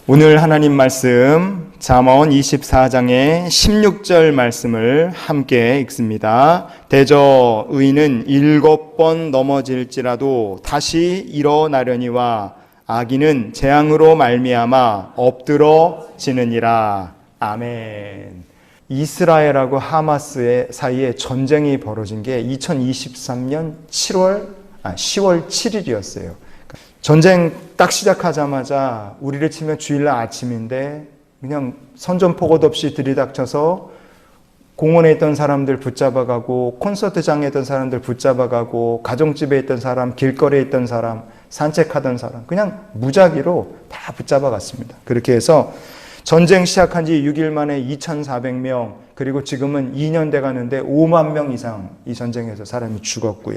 오늘 하나님 말씀 잠언 24장의 16절 말씀을 함께 읽습니다. 대저 의인은 7번 넘어질지라도 다시 일어나려니와 악인은 재앙으로 말미암아 엎드러지느니라. 아멘. 이스라엘하고 하마스의 사이에 전쟁이 벌어진 게 2023년 10월 7일이었어요. 전쟁 딱 시작하자마자 우리를 치면 주일날 아침인데 그냥 선전포고도 없이 들이닥쳐서 공원에 있던 사람들 붙잡아가고 콘서트장에 있던 사람들 붙잡아가고 가정집에 있던 사람, 길거리에 있던 사람, 산책하던 사람 그냥 무작위로 다 붙잡아갔습니다. 그렇게 해서 전쟁 시작한 지 6일 만에 2,400명 그리고 지금은 2년 돼가는데 5만 명 이상 이 전쟁에서 사람이 죽었고요.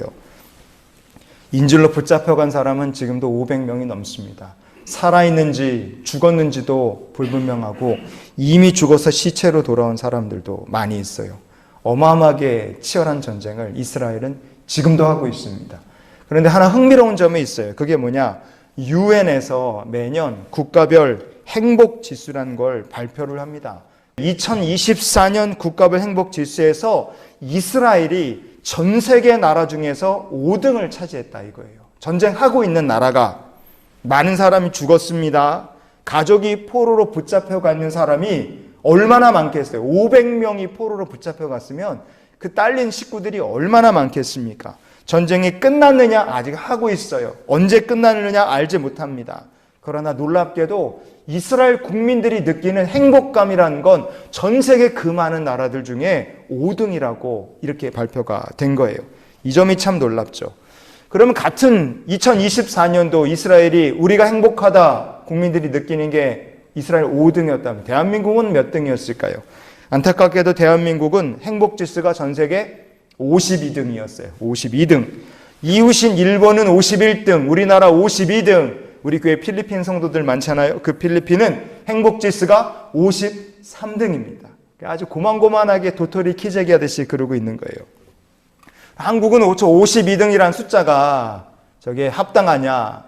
인질로 붙잡혀간 사람은 지금도 500명이 넘습니다. 살아있는지 죽었는지도 불분명하고 이미 죽어서 시체로 돌아온 사람들도 많이 있어요. 어마어마하게 치열한 전쟁을 이스라엘은 지금도 하고 있습니다. 그런데 하나 흥미로운 점이 있어요. 그게 뭐냐? 유엔에서 매년 국가별 행복지수라는 걸 발표를 합니다. 2024년 국가별 행복지수에서 이스라엘이 전 세계 나라 중에서 5등을 차지했다 이거예요. 전쟁하고 있는 나라가 많은 사람이 죽었습니다. 가족이 포로로 붙잡혀가 있는 사람이 얼마나 많겠어요. 500명이 포로로 붙잡혀갔으면 그 딸린 식구들이 얼마나 많겠습니까? 전쟁이 끝났느냐? 아직 하고 있어요. 언제 끝나느냐? 알지 못합니다. 그러나 놀랍게도 이스라엘 국민들이 느끼는 행복감이라는 건 전 세계 그 많은 나라들 중에 5등이라고 이렇게 발표가 된 거예요. 이 점이 참 놀랍죠. 그러면 같은 2024년도 이스라엘이 우리가 행복하다 국민들이 느끼는 게 이스라엘 5등이었다면 대한민국은 몇 등이었을까요? 안타깝게도 대한민국은 행복지수가 전 세계 52등이었어요. 52등. 이웃인 일본은 51등, 우리나라 52등. 우리 교회 필리핀 성도들 많잖아요. 그 필리핀은 행복지수가 53등입니다. 아주 고만고만하게 도토리 키재기 하듯이 그러고 있는 거예요. 한국은 52등이라는 숫자가 저게 합당하냐?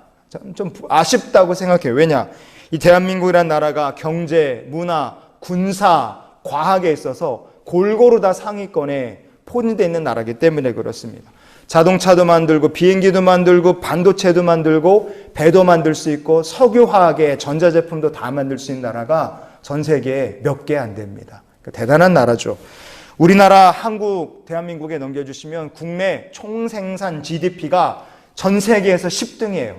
좀 아쉽다고 생각해요. 왜냐? 이 대한민국이라는 나라가 경제, 문화, 군사, 과학에 있어서 골고루 다 상위권에 포진되어 있는 나라이기 때문에 그렇습니다. 자동차도 만들고 비행기도 만들고 반도체도 만들고 배도 만들 수 있고 석유화학에 전자제품도 다 만들 수 있는 나라가 전 세계에 몇 개 안 됩니다. 대단한 나라죠. 우리나라 한국 대한민국에 넘겨주시면 국내 총생산 GDP가 전 세계에서 10등이에요.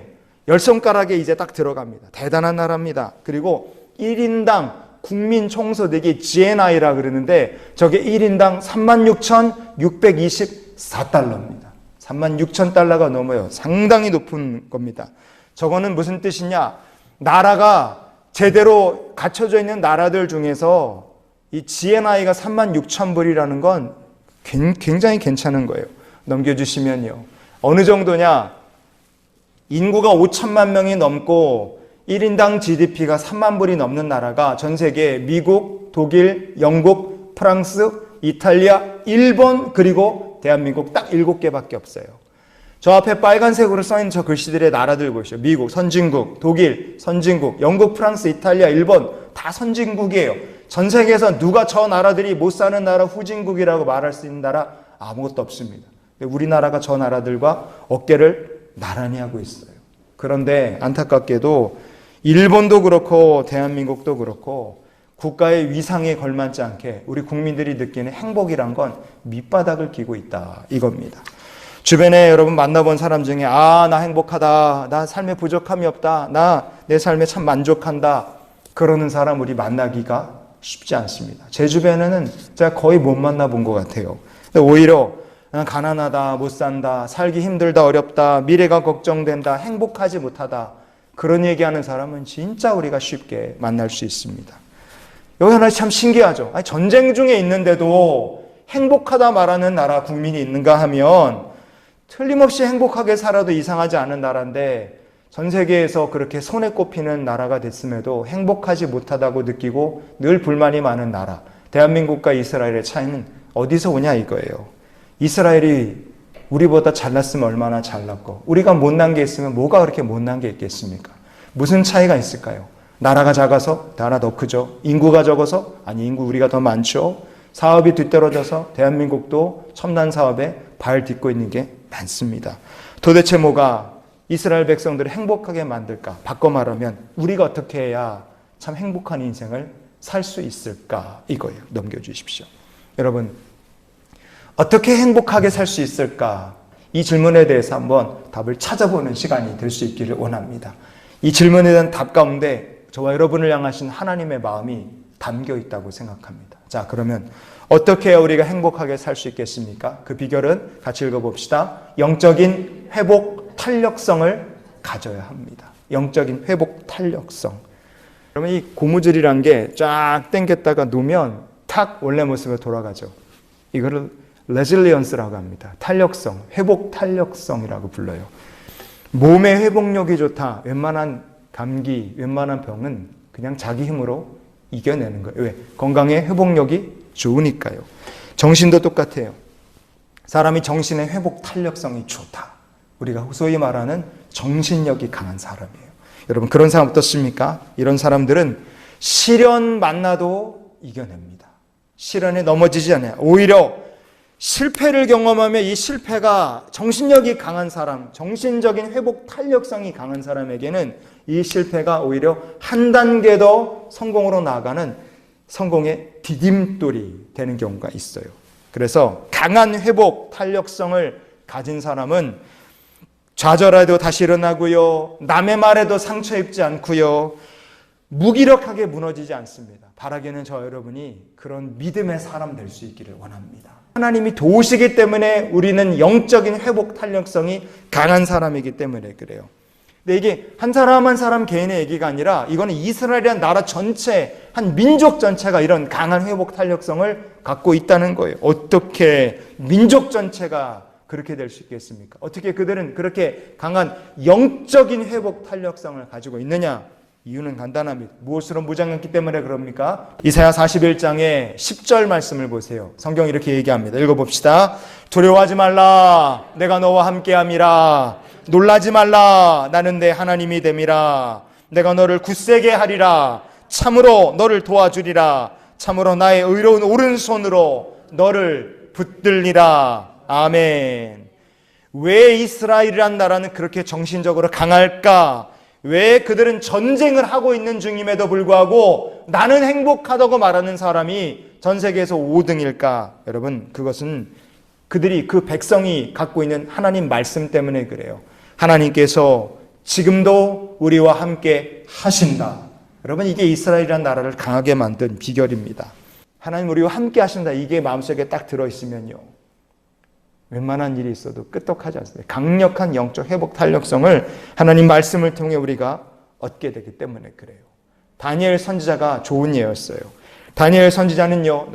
10손가락에 이제 딱 들어갑니다. 대단한 나라입니다. 그리고 1인당 국민 총소득이 GNI라 그러는데 저게 1인당 36,624달러입니다. 36,000달러가 넘어요. 상당히 높은 겁니다. 저거는 무슨 뜻이냐? 나라가 제대로 갖춰져 있는 나라들 중에서 이 GNI가 36,000불이라는 건 굉장히 괜찮은 거예요. 넘겨주시면요. 어느 정도냐? 인구가 5천만 명이 넘고 1인당 GDP가 3만 불이 넘는 나라가 전 세계에 미국, 독일, 영국, 프랑스, 이탈리아, 일본 그리고 대한민국 딱 7개밖에 없어요. 저 앞에 빨간색으로 써있는 저 글씨들의 나라들 보시죠. 미국, 선진국, 독일, 선진국, 영국, 프랑스, 이탈리아, 일본 다 선진국이에요. 전 세계에서 누가 저 나라들이 못 사는 나라 후진국이라고 말할 수 있는 나라 아무것도 없습니다. 우리나라가 저 나라들과 어깨를 나란히 하고 있어요. 그런데 안타깝게도 일본도 그렇고 대한민국도 그렇고 국가의 위상에 걸맞지 않게 우리 국민들이 느끼는 행복이란 건 밑바닥을 기고 있다 이겁니다. 주변에 여러분 만나본 사람 중에 나 행복하다, 나 삶에 부족함이 없다, 나 내 삶에 참 만족한다 그러는 사람 우리 만나기가 쉽지 않습니다. 제 주변에는 제가 거의 못 만나본 것 같아요. 근데 오히려 가난하다, 못 산다, 살기 힘들다, 어렵다, 미래가 걱정된다, 행복하지 못하다 그런 얘기하는 사람은 진짜 우리가 쉽게 만날 수 있습니다. 여기 하나 참 신기하죠. 전쟁 중에 있는데도 행복하다 말하는 나라 국민이 있는가 하면 틀림없이 행복하게 살아도 이상하지 않은 나라인데 전 세계에서 그렇게 손에 꼽히는 나라가 됐음에도 행복하지 못하다고 느끼고 늘 불만이 많은 나라. 대한민국과 이스라엘의 차이는 어디서 오냐 이거예요. 이스라엘이 우리보다 잘났으면 얼마나 잘났고 우리가 못난 게 있으면 뭐가 그렇게 못난 게 있겠습니까? 무슨 차이가 있을까요? 나라가 작아서 나라 더 크죠. 인구가 적어서 아니 인구 우리가 더 많죠. 사업이 뒤떨어져서 대한민국도 첨단 사업에 발 딛고 있는 게 많습니다. 도대체 뭐가 이스라엘 백성들을 행복하게 만들까? 바꿔 말하면 우리가 어떻게 해야 참 행복한 인생을 살 수 있을까? 이거예요. 넘겨주십시오. 여러분, 어떻게 행복하게 살 수 있을까? 이 질문에 대해서 한번 답을 찾아보는 시간이 될 수 있기를 원합니다. 이 질문에 대한 답 가운데 저와 여러분을 향하신 하나님의 마음이 담겨 있다고 생각합니다. 자, 그러면 어떻게 해야 우리가 행복하게 살 수 있겠습니까? 그 비결은 같이 읽어봅시다. 영적인 회복 탄력성을 가져야 합니다. 영적인 회복 탄력성. 그러면 이 고무줄이란 게 쫙 당겼다가 놓으면 탁 원래 모습으로 돌아가죠. 이거를 레질리언스라고 합니다. 탄력성, 회복 탄력성이라고 불러요. 몸의 회복력이 좋다. 웬만한 감기, 웬만한 병은 그냥 자기 힘으로 이겨내는 거예요. 왜? 건강의 회복력이 좋으니까요. 정신도 똑같아요. 사람이 정신의 회복 탄력성이 좋다. 우리가 소위 말하는 정신력이 강한 사람이에요. 여러분, 그런 사람 어떻습니까? 이런 사람들은 시련 만나도 이겨냅니다. 시련에 넘어지지 않아요. 오히려 실패를 경험하며 이 실패가 정신력이 강한 사람, 정신적인 회복 탄력성이 강한 사람에게는 이 실패가 오히려 한 단계 더 성공으로 나아가는 성공의 디딤돌이 되는 경우가 있어요. 그래서 강한 회복 탄력성을 가진 사람은 좌절해도 다시 일어나고요. 남의 말에도 상처 입지 않고요. 무기력하게 무너지지 않습니다. 바라기는 저 여러분이 그런 믿음의 사람 될 수 있기를 원합니다. 하나님이 도우시기 때문에 우리는 영적인 회복 탄력성이 강한 사람이기 때문에 그래요. 근데 이게 한 사람 한 사람 개인의 얘기가 아니라 이거는 이스라엘이라는 나라 전체, 한 민족 전체가 이런 강한 회복 탄력성을 갖고 있다는 거예요. 어떻게 민족 전체가 그렇게 될 수 있겠습니까? 어떻게 그들은 그렇게 강한 영적인 회복 탄력성을 가지고 있느냐? 이유는 간단합니다. 무엇으로 무장했기 때문에 그럽니까? 이사야 41장의 10절 말씀을 보세요. 성경이 이렇게 얘기합니다. 읽어봅시다. 두려워하지 말라. 내가 너와 함께함이라. 놀라지 말라. 나는 내 하나님이 됨이라. 내가 너를 굳세게 하리라. 참으로 너를 도와주리라. 참으로 나의 의로운 오른손으로 너를 붙들리라. 아멘. 왜 이스라엘이란 나라는 그렇게 정신적으로 강할까? 왜 그들은 전쟁을 하고 있는 중임에도 불구하고 나는 행복하다고 말하는 사람이 전 세계에서 5등일까? 여러분, 그것은 그들이 그 백성이 갖고 있는 하나님 말씀 때문에 그래요. 하나님께서 지금도 우리와 함께 하신다. 여러분, 이게 이스라엘이라는 나라를 강하게 만든 비결입니다. 하나님 우리와 함께 하신다. 이게 마음속에 딱 들어있으면요, 웬만한 일이 있어도 끄떡하지 않습니다. 강력한 영적 회복 탄력성을 하나님 말씀을 통해 우리가 얻게 되기 때문에 그래요. 다니엘 선지자가 좋은 예였어요. 다니엘 선지자는요,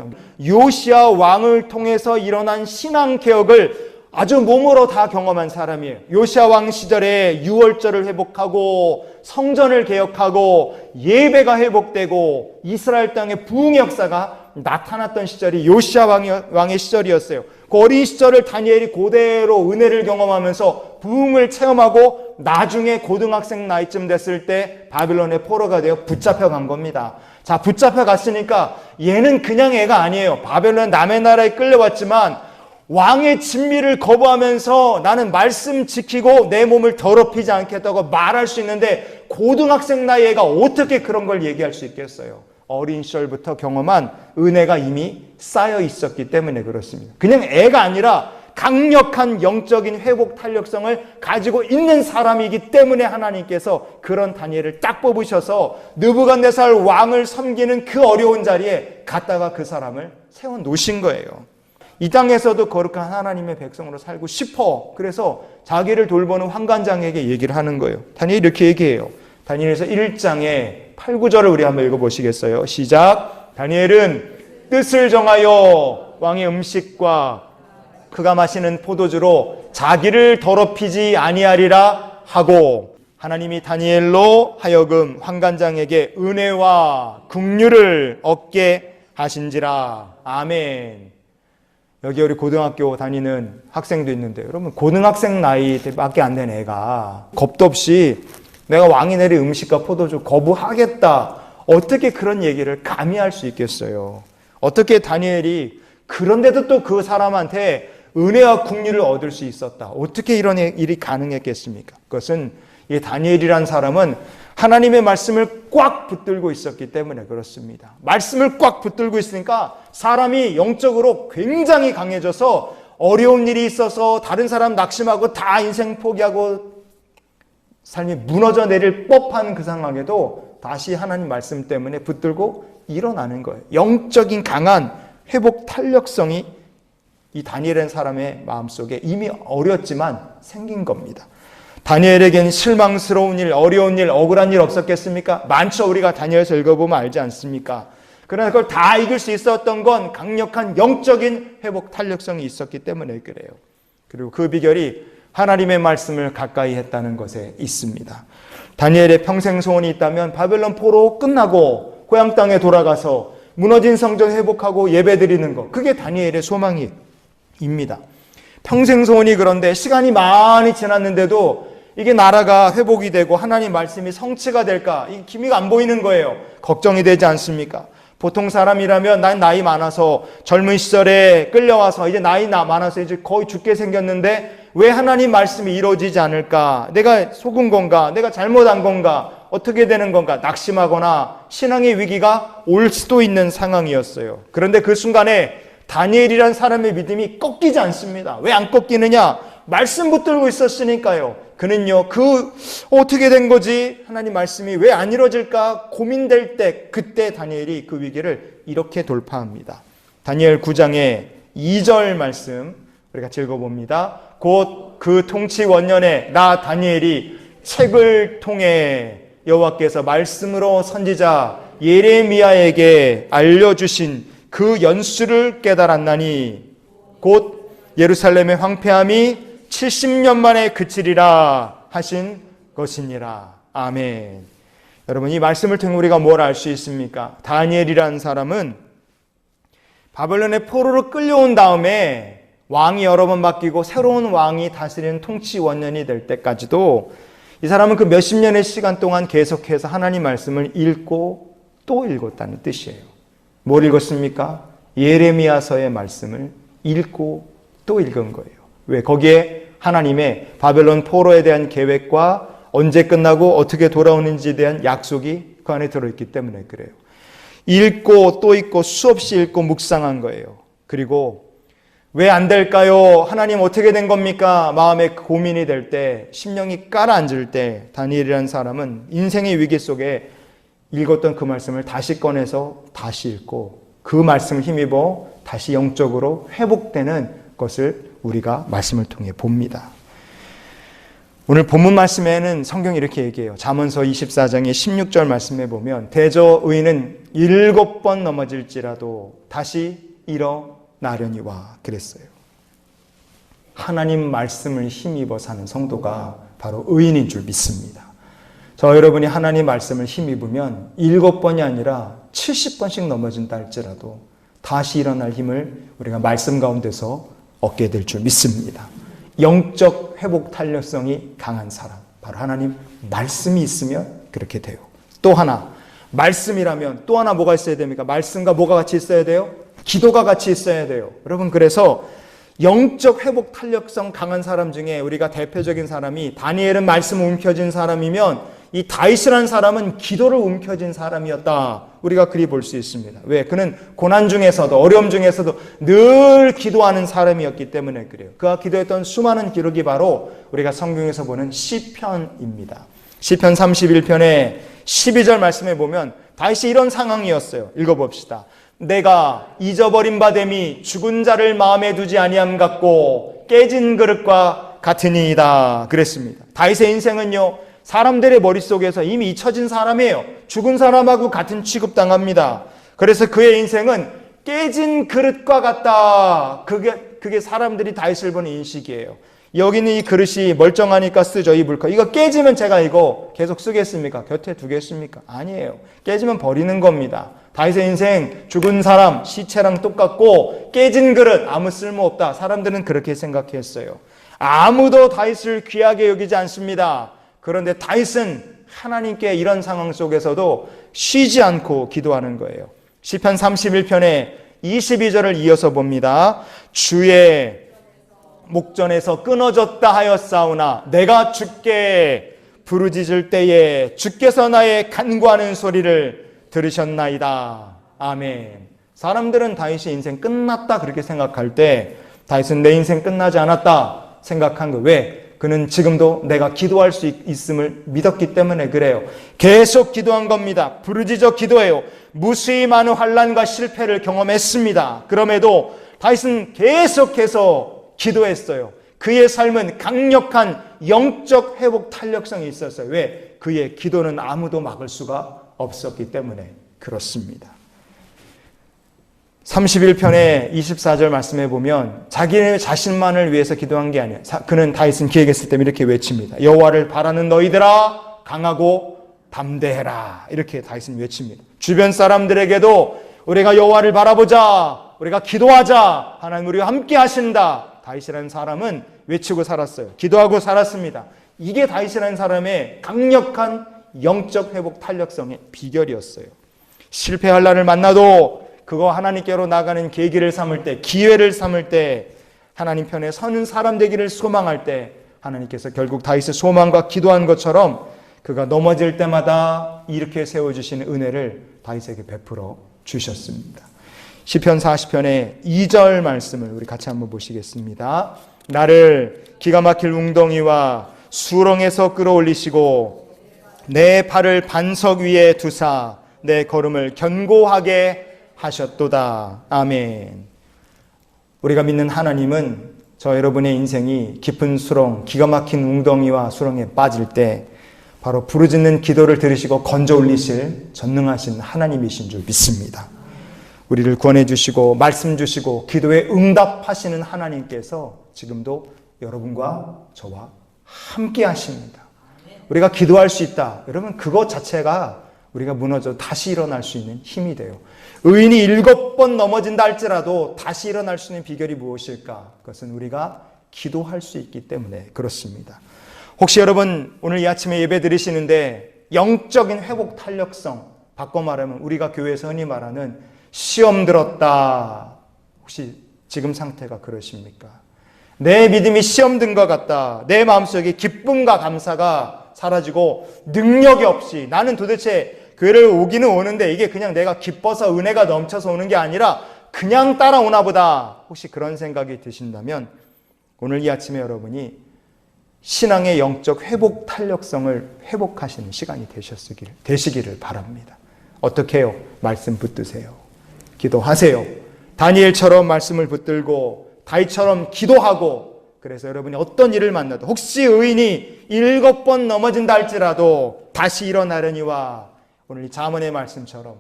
요시야 왕을 통해서 일어난 신앙 개혁을 아주 몸으로 다 경험한 사람이에요. 요시야 왕 시절에 유월절을 회복하고 성전을 개혁하고 예배가 회복되고 이스라엘 땅에 부흥의 역사가 나타났던 시절이 요시야 왕의 시절이었어요. 그 어린 시절을 다니엘이 그대로 은혜를 경험하면서 부흥을 체험하고 나중에 고등학생 나이쯤 됐을 때 바빌론의 포로가 되어 붙잡혀 간 겁니다. 자, 붙잡혀 갔으니까 얘는 그냥 애가 아니에요. 바벨론 남의 나라에 끌려왔지만 왕의 진미를 거부하면서 나는 말씀 지키고 내 몸을 더럽히지 않겠다고 말할 수 있는데 고등학생 나이 애가 어떻게 그런 걸 얘기할 수 있겠어요? 어린 시절부터 경험한 은혜가 이미 쌓여 있었기 때문에 그렇습니다. 그냥 애가 아니라 강력한 영적인 회복 탄력성을 가지고 있는 사람이기 때문에 하나님께서 그런 다니엘을 딱 뽑으셔서 느부갓네살 왕을 섬기는 그 어려운 자리에 갖다가 그 사람을 세워 놓으신 거예요. 이 땅에서도 거룩한 하나님의 백성으로 살고 싶어. 그래서 자기를 돌보는 환관장에게 얘기를 하는 거예요. 다니엘이 이렇게 얘기해요. 다니엘서 1장에 8, 9절을 우리 한번 읽어보시겠어요? 시작. 다니엘은 뜻을 정하여 왕의 음식과 그가 마시는 포도주로 자기를 더럽히지 아니하리라 하고 하나님이 다니엘로 하여금 환관장에게 은혜와 긍휼을 얻게 하신지라. 아멘. 여기 우리 고등학교 다니는 학생도 있는데 여러분 고등학생 나이밖에 안 된 애가 겁도 없이 내가 왕이 내린 음식과 포도주 거부하겠다. 어떻게 그런 얘기를 감히 할 수 있겠어요? 어떻게 다니엘이 그런데도 또 그 사람한테 은혜와 국리를 얻을 수 있었다. 어떻게 이런 일이 가능했겠습니까? 그것은 이 다니엘이란 사람은 하나님의 말씀을 꽉 붙들고 있었기 때문에 그렇습니다. 말씀을 꽉 붙들고 있으니까 사람이 영적으로 굉장히 강해져서 어려운 일이 있어서 다른 사람 낙심하고 다 인생 포기하고 삶이 무너져 내릴 법한 그 상황에도 다시 하나님 말씀 때문에 붙들고 일어나는 거예요. 영적인 강한 회복 탄력성이 이 다니엘이라는 사람의 마음속에 이미 어렸지만 생긴 겁니다. 다니엘에겐 실망스러운 일, 어려운 일, 억울한 일 없었겠습니까? 많죠. 우리가 다니엘서 읽어보면 알지 않습니까? 그러나 그걸 다 이길 수 있었던 건 강력한 영적인 회복 탄력성이 있었기 때문에 그래요. 그리고 그 비결이 하나님의 말씀을 가까이 했다는 것에 있습니다. 다니엘의 평생 소원이 있다면 바벨론 포로 끝나고 고향 땅에 돌아가서 무너진 성전 회복하고 예배드리는 것, 그게 다니엘의 소망입니다. 평생 소원이 그런데 시간이 많이 지났는데도 이게 나라가 회복이 되고 하나님 말씀이 성취가 될까? 이 기미가 안 보이는 거예요. 걱정이 되지 않습니까? 보통 사람이라면 난 나이 많아서 젊은 시절에 끌려와서 이제 나이 많아서 이제 거의 죽게 생겼는데 왜 하나님 말씀이 이루어지지 않을까? 내가 속은 건가? 내가 잘못한 건가? 어떻게 되는 건가? 낙심하거나 신앙의 위기가 올 수도 있는 상황이었어요. 그런데 그 순간에 다니엘이란 사람의 믿음이 꺾이지 않습니다. 왜 안 꺾이느냐? 말씀 붙들고 있었으니까요. 그는요, 어떻게 된 거지? 하나님 말씀이 왜 안 이루어질까? 고민될 때, 그때 다니엘이 그 위기를 이렇게 돌파합니다. 다니엘 9장의 2절 말씀, 우리 같이 읽어봅니다. 곧 그 통치 원년에 나 다니엘이 책을 통해 여호와께서 말씀으로 선지자 예레미야에게 알려주신 그 연수를 깨달았나니 곧 예루살렘의 황폐함이 70년 만에 그치리라 하신 것이니라. 아멘. 여러분, 이 말씀을 통해 우리가 뭘 알 수 있습니까? 다니엘이라는 사람은 바벨론의 포로로 끌려온 다음에 왕이 여러 번 바뀌고 새로운 왕이 다스리는 통치 원년이 될 때까지도 이 사람은 그 몇십 년의 시간 동안 계속해서 하나님 말씀을 읽고 또 읽었다는 뜻이에요. 뭘 읽었습니까? 예레미야서의 말씀을 읽고 또 읽은 거예요. 왜? 거기에 하나님의 바벨론 포로에 대한 계획과 언제 끝나고 어떻게 돌아오는지에 대한 약속이 그 안에 들어있기 때문에 그래요. 읽고 또 읽고 수없이 읽고 묵상한 거예요. 그리고 왜 안 될까요? 하나님 어떻게 된 겁니까? 마음에 고민이 될 때, 심령이 가라앉을 때 다니엘이라는 사람은 인생의 위기 속에 읽었던 그 말씀을 다시 꺼내서 다시 읽고 그 말씀을 힘입어 다시 영적으로 회복되는 것을 우리가 말씀을 통해 봅니다. 오늘 본문 말씀에는 성경이 이렇게 얘기해요. 잠언서 24장의 16절 말씀에 보면 대저 의인은 7번 넘어질지라도 다시 일어나려니와 그랬어요. 하나님 말씀을 힘입어 사는 성도가 바로 의인인 줄 믿습니다. 저 여러분이 하나님 말씀을 힘입으면 7번이 아니라 70번씩 넘어진다 할지라도 다시 일어날 힘을 우리가 말씀 가운데서 얻게 될 줄 믿습니다. 영적 회복 탄력성이 강한 사람, 바로 하나님 말씀이 있으면 그렇게 돼요. 또 하나, 말씀이라면 또 하나 뭐가 있어야 됩니까? 말씀과 뭐가 같이 있어야 돼요? 기도가 같이 있어야 돼요. 여러분, 그래서 영적 회복 탄력성 강한 사람 중에 우리가 대표적인 사람이 다니엘은 말씀을 움켜쥔 사람이면 이 다윗이라는 사람은 기도를 움켜쥔 사람이었다. 우리가 그리 볼 수 있습니다. 왜? 그는 고난 중에서도 어려움 중에서도 늘 기도하는 사람이었기 때문에 그래요. 그가 기도했던 수많은 기록이 바로 우리가 성경에서 보는 시편입니다. 시편 31편의 12절 말씀에 보면 다윗이 이런 상황이었어요. 읽어봅시다. 내가 잊어버린 바 됨이 죽은 자를 마음에 두지 아니함 같고 깨진 그릇과 같으니이다. 그랬습니다. 다윗의 인생은요, 사람들의 머릿속에서 이미 잊혀진 사람이에요. 죽은 사람하고 같은 취급당합니다. 그래서 그의 인생은 깨진 그릇과 같다. 그게 사람들이 다윗을 보는 인식이에요. 여기는 이 그릇이 멀쩡하니까 쓰죠. 이 물컵. 이거 깨지면 제가 이거 계속 쓰겠습니까? 곁에 두겠습니까? 아니에요. 깨지면 버리는 겁니다. 다윗의 인생, 죽은 사람, 시체랑 똑같고 깨진 그릇, 아무 쓸모없다. 사람들은 그렇게 생각했어요. 아무도 다윗을 귀하게 여기지 않습니다. 그런데 다윗은 하나님께 이런 상황 속에서도 쉬지 않고 기도하는 거예요. 시편 31편의 22절을 이어서 봅니다. 주의 목전에서 끊어졌다 하였사오나 내가 주께 부르짖을 때에 주께서 나의 간구하는 소리를 들으셨나이다. 아멘. 사람들은 다윗의 인생 끝났다 그렇게 생각할 때 다윗은 내 인생 끝나지 않았다 생각한 거. 왜? 그는 지금도 내가 기도할 수 있음을 믿었기 때문에 그래요. 계속 기도한 겁니다. 부르짖어 기도해요. 무수히 많은 환난과 실패를 경험했습니다. 그럼에도 다윗은 계속해서 기도했어요. 그의 삶은 강력한 영적 회복 탄력성이 있었어요. 왜? 그의 기도는 아무도 막을 수가 없었기 때문에 그렇습니다. 31편의 24절 말씀해 보면 자기 자신만을 위해서 기도한 게 아니에요. 그는 다윗은 기획했을 때 이렇게 외칩니다. 여호와를 바라는 너희들아 강하고 담대해라. 이렇게 다윗은 외칩니다. 주변 사람들에게도 우리가 여호와를 바라보자. 우리가 기도하자. 하나님 우리와 함께 하신다. 다윗이라는 사람은 외치고 살았어요. 기도하고 살았습니다. 이게 다윗이라는 사람의 강력한 영적 회복 탄력성의 비결이었어요. 실패할 날을 만나도 그거 하나님께로 나가는 계기를 삼을 때, 기회를 삼을 때, 하나님 편에 서는 사람 되기를 소망할 때 하나님께서 결국 다윗의 소망과 기도한 것처럼 그가 넘어질 때마다 이렇게 세워주시는 은혜를 다윗에게 베풀어 주셨습니다. 시편 40편의 2절 말씀을 우리 같이 한번 보시겠습니다. 나를 기가 막힐 웅덩이와 수렁에서 끌어올리시고 내 발을 반석 위에 두사 내 걸음을 견고하게 하셨도다. 아멘. 우리가 믿는 하나님은 저 여러분의 인생이 깊은 수렁, 기가 막힌 웅덩이와 수렁에 빠질 때 바로 부르짖는 기도를 들으시고 건져 올리실 전능하신 하나님이신 줄 믿습니다. 우리를 구원해 주시고 말씀 주시고 기도에 응답하시는 하나님께서 지금도 여러분과 저와 함께 하십니다. 우리가 기도할 수 있다. 여러분 그것 자체가 우리가 무너져 다시 일어날 수 있는 힘이 돼요. 의인이 7번 넘어진다 할지라도 다시 일어날 수 있는 비결이 무엇일까? 그것은 우리가 기도할 수 있기 때문에 그렇습니다. 혹시 여러분 오늘 이 아침에 예배 드리시는데 영적인 회복 탄력성, 바꿔 말하면 우리가 교회에서 흔히 말하는 시험 들었다. 혹시 지금 상태가 그러십니까? 내 믿음이 시험 든 것 같다. 내 마음속에 기쁨과 감사가 사라지고 능력이 없이 나는 도대체 교회를 오기는 오는데 이게 그냥 내가 기뻐서 은혜가 넘쳐서 오는 게 아니라 그냥 따라오나 보다. 혹시 그런 생각이 드신다면 오늘 이 아침에 여러분이 신앙의 영적 회복 탄력성을 회복하시는 시간이 되시기를 바랍니다. 어떻게 해요? 말씀 붙드세요. 기도하세요. 다니엘처럼 말씀을 붙들고 다윗처럼 기도하고 그래서 여러분이 어떤 일을 만나도 혹시 의인이 7번 넘어진다 할지라도 다시 일어나려니와 오늘 이 잠언의 말씀처럼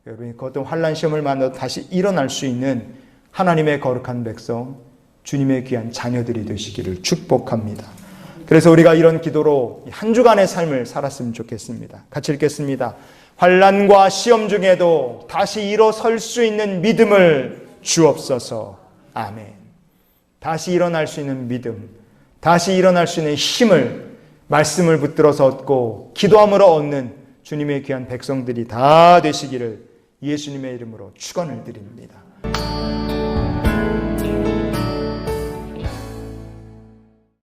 여러분이 그 어떤 환난 시험을 만나도 다시 일어날 수 있는 하나님의 거룩한 백성 주님의 귀한 자녀들이 되시기를 축복합니다. 그래서 우리가 이런 기도로 한 주간의 삶을 살았으면 좋겠습니다. 같이 읽겠습니다. 환난과 시험 중에도 다시 일어설 수 있는 믿음을 주옵소서. 아멘. 다시 일어날 수 있는 믿음, 다시 일어날 수 있는 힘을 말씀을 붙들어서 얻고 기도함으로 얻는 주님의 귀한 백성들이 다 되시기를 예수님의 이름으로 축원을 드립니다.